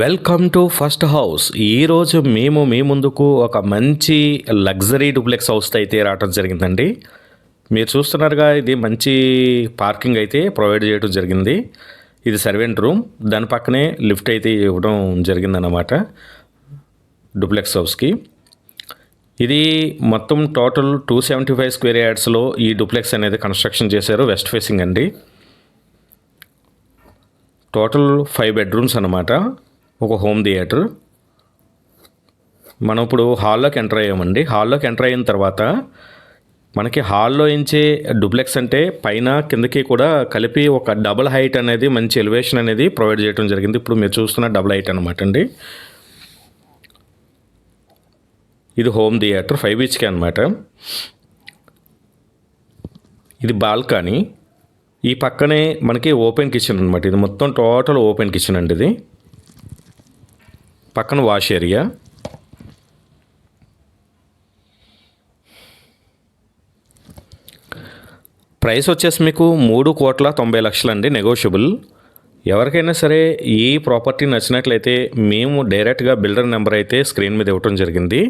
Welcome to first house. ఈరోజు మేము మీ ముందుకు ఒక మంచి లగ్జరీ డూప్లెక్స్ హౌస్ అయితే రావడం జరిగిందండి. మీరు చూస్తున్నారుగా, ఇది మంచి పార్కింగ్ అయితే ప్రొవైడ్ చేయడం జరిగింది. ఇది సర్వెంట్ రూమ్, దాని పక్కనే లిఫ్ట్ అయితే ఇవ్వడం జరిగిందన్నమాట డూప్లెక్స్ హౌస్కి. ఇది మొత్తం టోటల్ 275 స్క్వేర్ యార్డ్స్లో ఈ డూప్లెక్స్ అనేది కన్స్ట్రక్షన్ చేశారు. వెస్ట్ ఫేసింగ్ అండి. టోటల్ 5 బెడ్రూమ్స్ అన్నమాట, ఒక హోమ్ థియేటర్. మనం ఇప్పుడు హాల్లోకి ఎంటర్ అయ్యామండి. హాల్లోకి ఎంటర్ అయిన తర్వాత మనకి హాల్లో ఇంచే డూప్లెక్స్ అంటే పైన కిందకి కూడా కలిపి ఒక డబుల్ హైట్ అనేది, మంచి ఎలివేషన్ అనేది ప్రొవైడ్ చేయడం జరిగింది. ఇప్పుడు మీరు చూస్తున్న డబుల్ హైట్ అనమాట అండి. ఇది హోమ్ థియేటర్ 5 BHK అనమాట. ఇది బాల్కనీ. ఈ పక్కనే మనకి ఓపెన్ కిచెన్ అనమాట. ఇది మొత్తం టోటల్ ఓపెన్ కిచెన్ అండి. ఇది పక్కన వాష్ ఏరియా. ప్రైస్ వచ్చేసి మీకు 3,90,00,000 అండి, నెగోషియబుల్. ఎవరికైనా సరే ఈ ప్రాపర్టీ నచ్చినట్లయితే మేము డైరెక్ట్గా బిల్డర్ నెంబర్ అయితే స్క్రీన్ మీద ఇవ్వటం జరిగింది.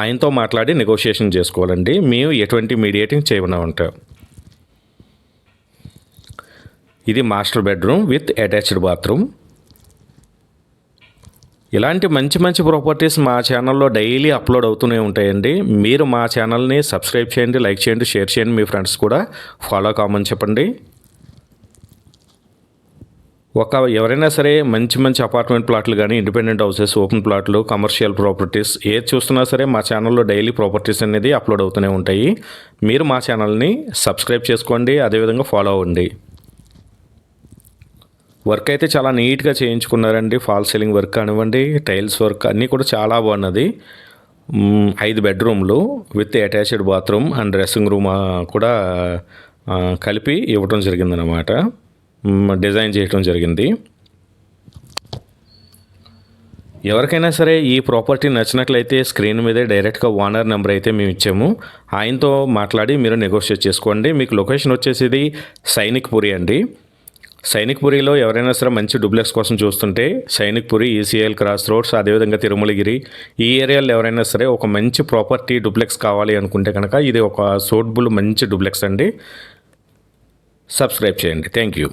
ఆయనతో మాట్లాడి నెగోషియేషన్ చేసుకోవాలండి. మేము ఎటువంటి మీడియేటింగ్ చేయమన్నామంటాం. ఇది master bedroom with attached bathroom. ఇలాంటి మంచి మంచి ప్రాపర్టీస్ మా ఛానల్లో డైలీ అప్లోడ్ అవుతూనే ఉంటాయండి. మీరు మా ఛానల్ని సబ్స్క్రైబ్ చేయండి, లైక్ చేయండి, షేర్ చేయండి. మీ ఫ్రెండ్స్ కూడా ఫాలో కామని చెప్పండి. ఎవరైనా సరే మంచి మంచి అపార్ట్మెంట్ ప్లాట్లు కానీ, ఇండిపెండెంట్ హౌసెస్, ఓపెన్ ప్లాట్లు, కమర్షియల్ ప్రాపర్టీస్ ఏది చూస్తున్నా సరే మా ఛానల్లో డైలీ ప్రాపర్టీస్ అనేది అప్లోడ్ అవుతూనే ఉంటాయి. మీరు మా ఛానల్ని సబ్స్క్రైబ్ చేసుకోండి, అదేవిధంగా ఫాలో అవ్వండి. వర్క్ అయితే చాలా నీట్గా చేయించుకున్నారండి. ఫాల్ సీలింగ్ వర్క్ కానివ్వండి, టైల్స్ వర్క్ అన్నీ కూడా చాలా బాగున్నది. 5 బెడ్రూమ్లు with attached bathroom and dressing room కూడా కలిపి ఇవ్వడం జరిగిందనమాట. డిజైన్ చేయడం జరిగింది. ఎవరికైనా సరే ఈ ప్రాపర్టీ నచ్చినట్లయితే స్క్రీన్ మీదే డైరెక్ట్గా ఓనర్ నెంబర్ అయితే మేము ఇచ్చాము. ఆయనతో మాట్లాడి మీరు నెగోషియేట్ చేసుకోండి. మీకు లొకేషన్ వచ్చేసి ఇది సైనిక్పురి అండి. సైనిక్పురిలో ఎవరైనా సరే మంచి డూప్లెక్స్ కోసం చూస్తుంటే సైనిక్పురి, ECL క్రాస్ రోడ్స్, అదేవిధంగా తిరుమలగిరి ఈ ఏరియాలో ఎవరైనా సరే ఒక మంచి ప్రాపర్టీ డూప్లెక్స్ కావాలి అనుకుంటే కనుక ఇది ఒక సూటబుల్ మంచి డూప్లెక్స్ అండి. సబ్స్క్రైబ్ చేయండి. Thank you.